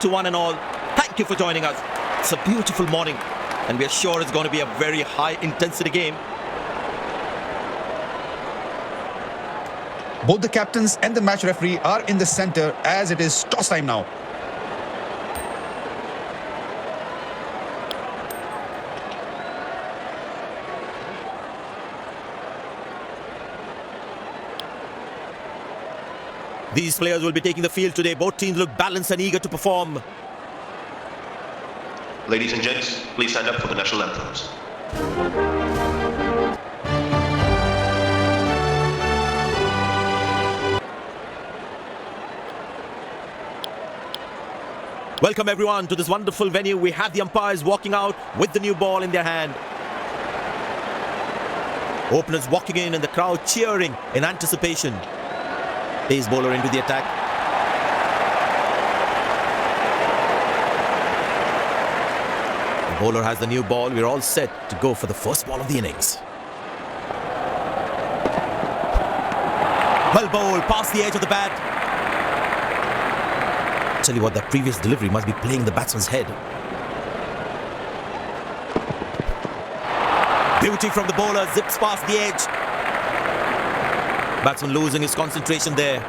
To one and all, thank you for joining us. It's a beautiful morning and we are sure it's going to be a very high intensity game. Both the captains and the match referee are in the center as it is toss time now. These players will be taking the field today. Both teams look balanced and eager to perform. Ladies and gents, please stand up for the national anthems. Welcome everyone to this wonderful venue. We have the umpires walking out with the new ball in their hand. Openers walking in and the crowd cheering in anticipation. Pace bowler into the attack. The bowler has the new ball. We're all set to go for the first ball of the innings. Well bowled, past the edge of the bat. Tell you what, that previous delivery must be playing the batsman's head. Beauty from the bowler, zips past the edge. Batsman losing his concentration there.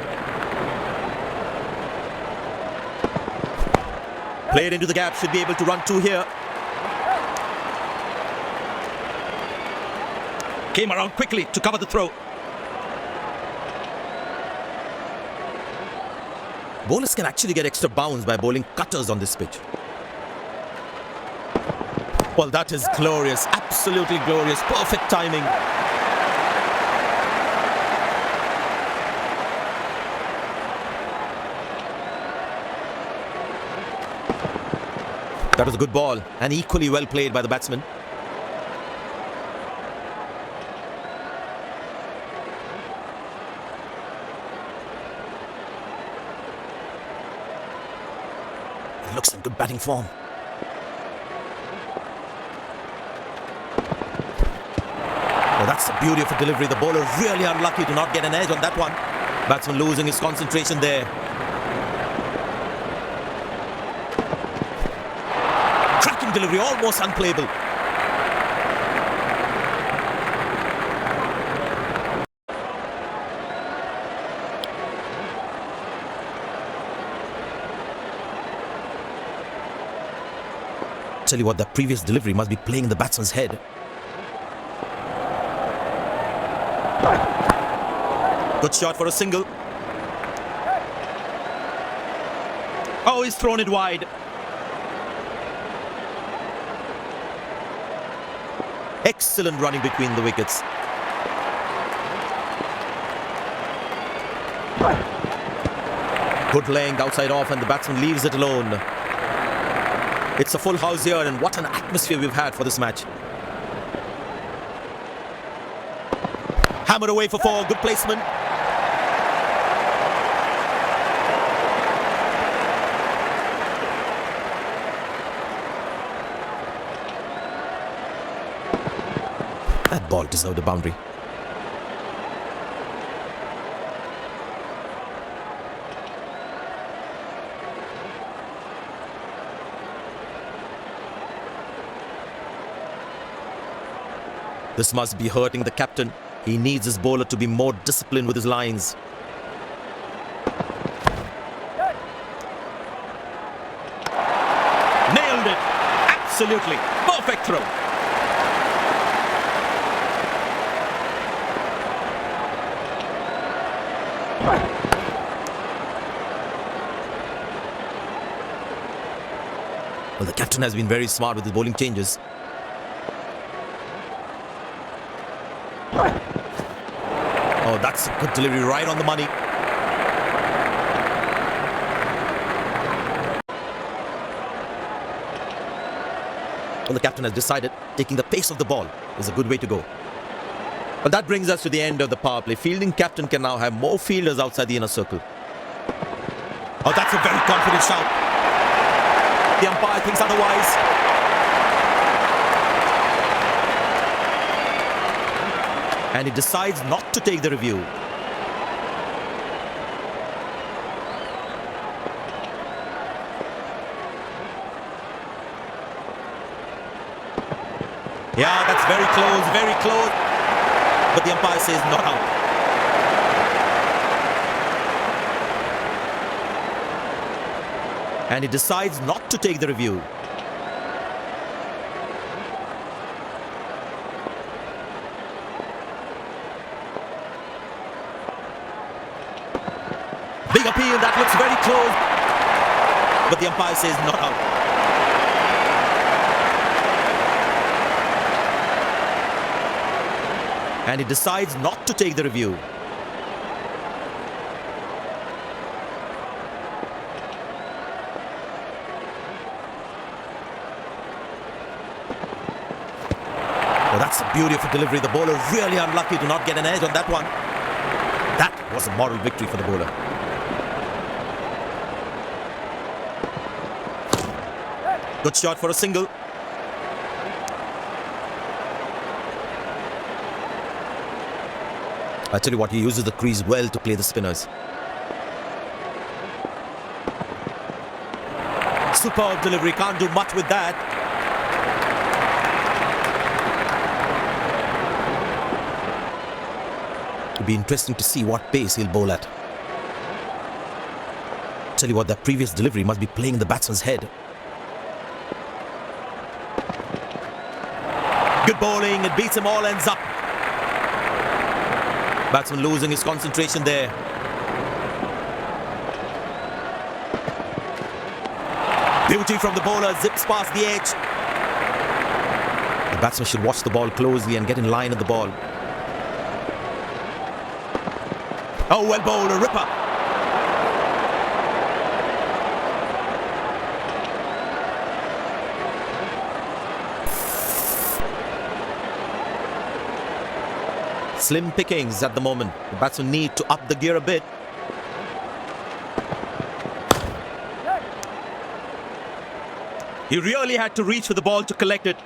Played into the gap, should be able to run two here. Came around quickly to cover the throw. Bowlers can actually get extra bounce by bowling cutters on this pitch. Well, that is glorious, absolutely glorious, perfect timing. That was a good ball and equally well played by the batsman. He looks in good batting form. Oh, that's the beauty of a delivery. The bowler really unlucky to not get an edge on that one. Batsman losing his concentration there. Cracking delivery, almost unplayable. Tell you what, that previous delivery must be playing the batsman's head. Good shot for a single. Oh, he's thrown it wide. Excellent running between the wickets. Good laying outside off and the batsman leaves it alone. It's a full house here and what an atmosphere we've had for this match. Hammered away for four, good placement. That ball deserved a boundary. This must be hurting the captain. He needs his bowler to be more disciplined with his lines. Nailed it! Absolutely perfect throw. Well, the captain has been very smart with his bowling changes. Oh, that's a good delivery, right on the money. Well, the captain has decided taking the pace of the ball is a good way to go. Well, that brings us to the end of the power play. Fielding captain can now have more fielders outside the inner circle. Oh, that's a very confident shout. The umpire thinks otherwise. And he decides not to take the review. Yeah, that's very close, very close. But the umpire says not out. And he decides not to take the review. Big appeal, that looks very close. But the umpire says not out. And he decides not to take the review. Oh, that's the beauty of a delivery. The bowler really unlucky to not get an edge on that one. That was a moral victory for the bowler. Good shot for a single. I tell you what, he uses the crease well to play the spinners. Superb delivery, can't do much with that. It'll be interesting to see what pace he'll bowl at. Tell you what, that previous delivery must be playing in the batsman's head. Good bowling, it beats him all ends up. Batsman losing his concentration there. Beauty from the bowler, zips past the edge. The batsman should watch the ball closely and get in line at the ball. Oh, well bowled, a ripper. Slim pickings at the moment. The batsmen need to up the gear a bit. He really had to reach for the ball to collect it.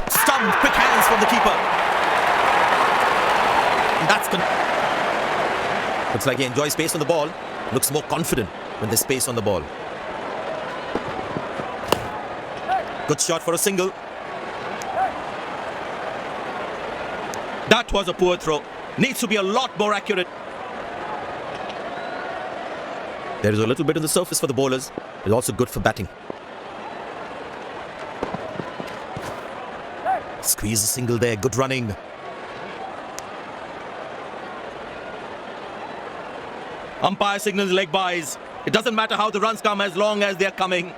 Stumped, quick hands from the keeper. And that's looks like he enjoys space on the ball. Looks more confident when there's space on the ball. Good shot for a single. That was a poor throw. Needs to be a lot more accurate. There is a little bit on the surface for the bowlers. It's also good for batting. Squeeze a single there. Good running. Umpire signals leg byes. It doesn't matter how the runs come as long as they're coming.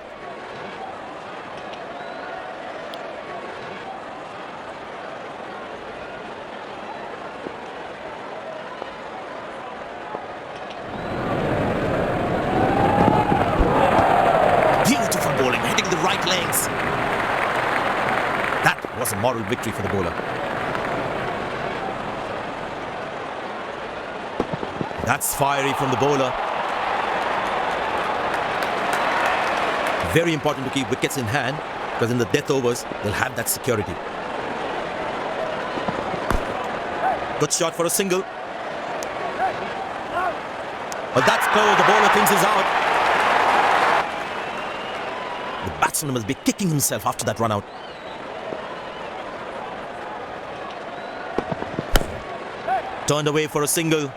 Beautiful bowling, hitting the right legs. That was a moral victory for the bowler. That's fiery from the bowler. Very important to keep wickets in hand, because in the death overs, they'll have that security. Good shot for a single. But that's close. The bowler thinks he's out. The batsman must be kicking himself after that run out. Turned away for a single.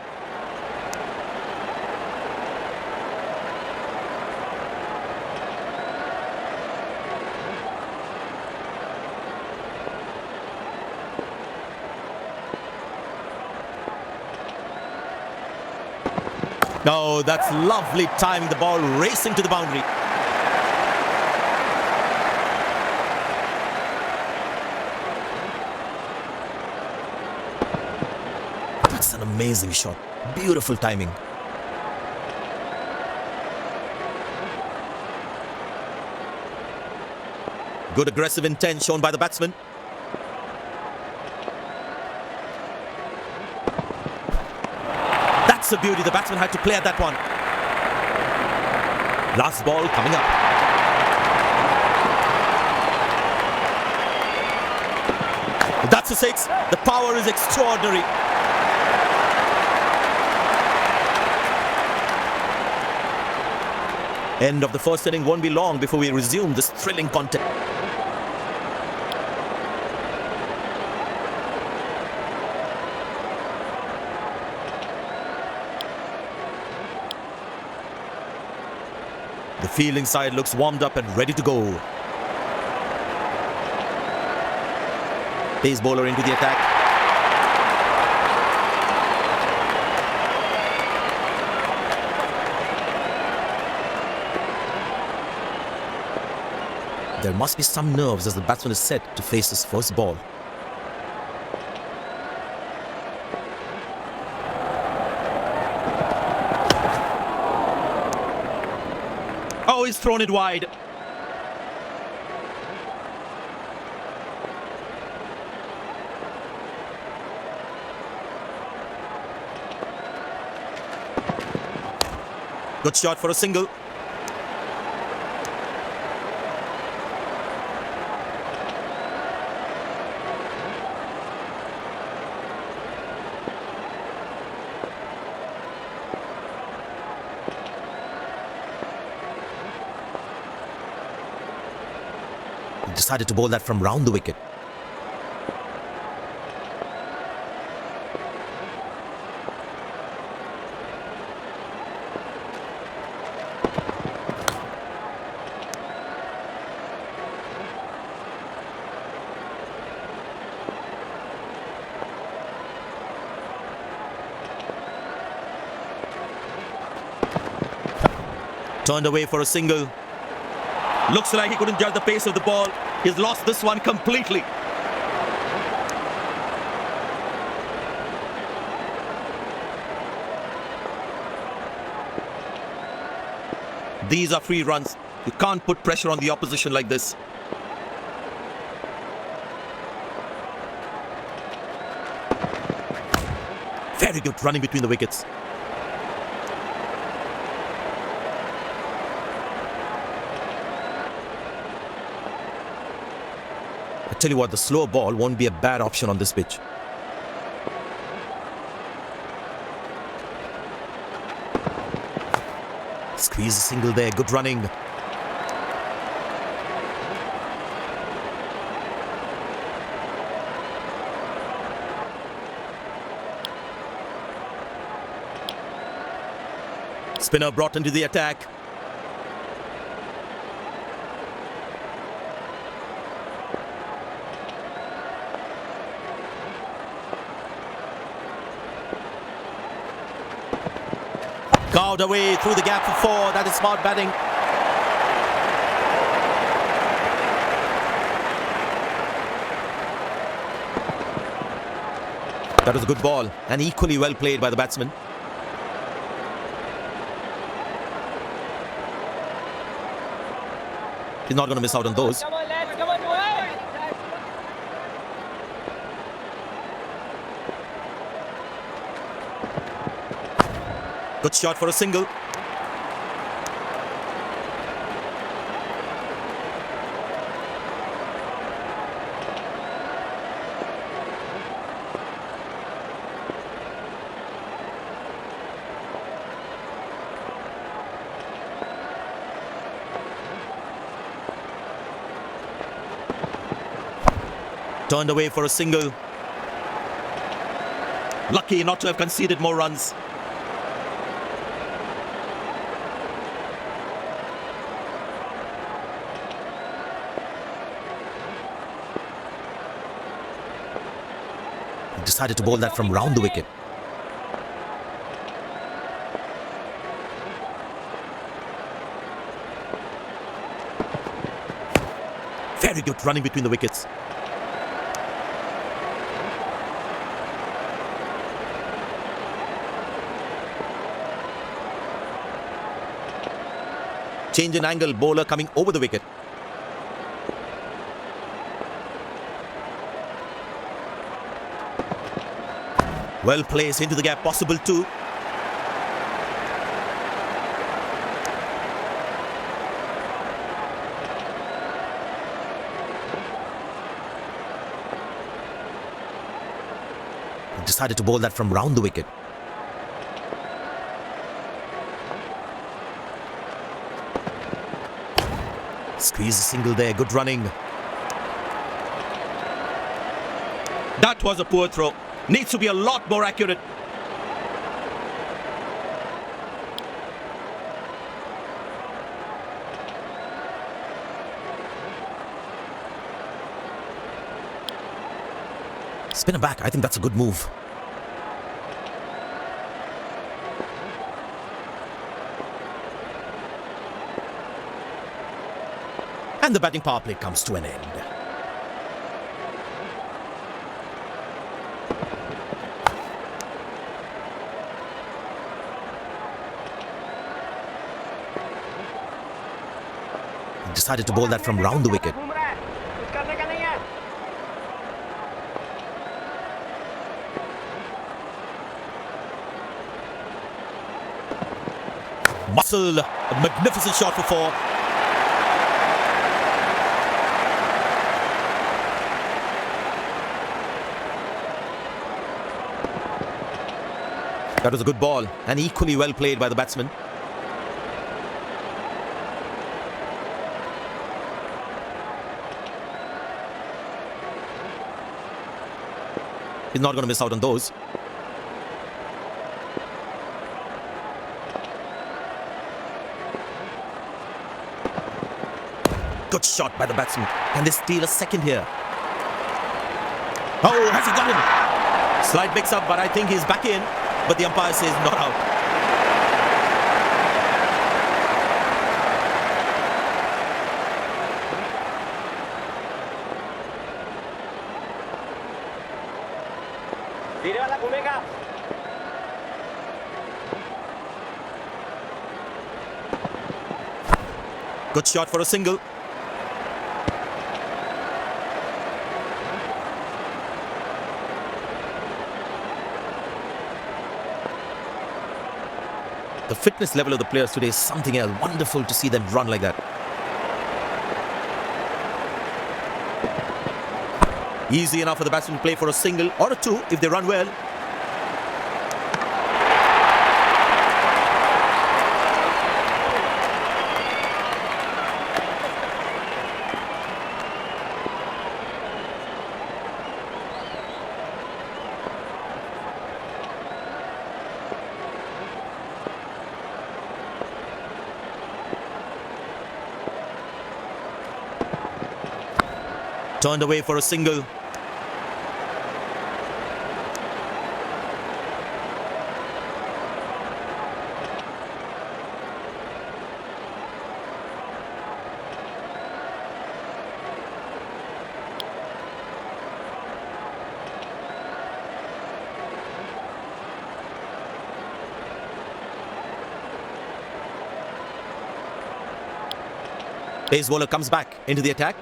No, that's lovely timing. The ball racing to the boundary. That's an amazing shot. Beautiful timing. Good aggressive intent shown by the batsman. That's a beauty. The batsman had to play at that one. Last ball coming up. That's a six. The power is extraordinary. End of the first inning won't be long before we resume this thrilling contest. The fielding side looks warmed up and ready to go. Pace bowler into the attack. There must be some nerves as the batsman is set to face his first ball. Oh, he's thrown it wide. Good shot for a single. He decided to bowl that from round the wicket. Turned away for a single. Looks like he couldn't judge the pace of the ball. He's lost this one completely. These are free runs. You can't put pressure on the opposition like this. Very good running between the wickets. I tell you what, the slow ball won't be a bad option on this pitch. Squeeze a single there, good running. Spinner brought into the attack. Carved away through the gap for 4. That is smart batting. That was a good ball and equally well played by the batsman. He's not going to miss out on those. Come on, lads, come on, boys. Good shot for a single. Turned away for a single. Lucky not to have conceded more runs. He decided to bowl that from round the wicket. Very good running between the wickets. Change in angle, bowler coming over the wicket. Well placed into the gap, possible too. He decided to bowl that from round the wicket. Squeeze a single there, good running. That was a poor throw. Needs to be a lot more accurate. Spin him back. I think that's a good move. And the batting power play comes to an end. He decided to bowl that from round the wicket. Muscle, a magnificent shot for four. That was a good ball and equally well played by the batsman. He's not going to miss out on those. Good shot by the batsman. Can they steal a second here? Oh, has he got him? Slight mix up, but I think he's back in. But the umpire says not out. Good shot for a single. The fitness level of the players today is something else. Wonderful to see them run like that. Easy enough for the batsman to play for a single or a two if they run well. Turned away for a single. Pace bowler comes back into the attack.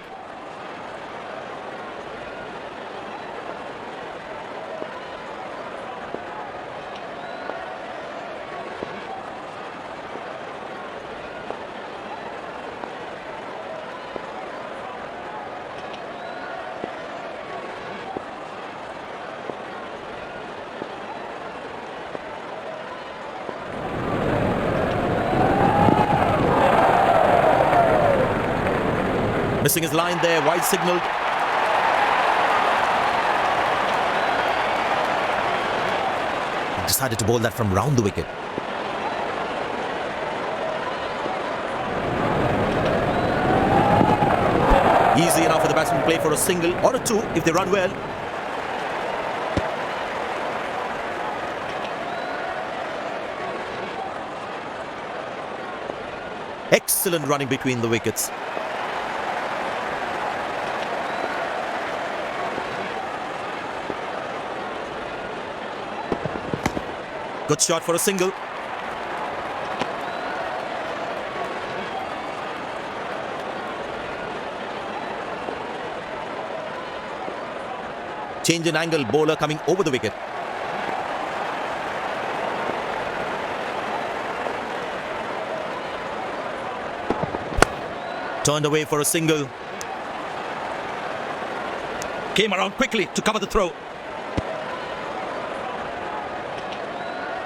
Missing his line there, wide signalled. He decided to bowl that from round the wicket. Easy enough for the batsman to play for a single or a two if they run well. Excellent running between the wickets. Good shot for a single. Change in angle, bowler coming over the wicket. Turned away for a single. Came around quickly to cover the throw.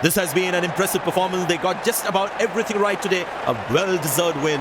This has been an impressive performance. They got just about everything right today. A well-deserved win.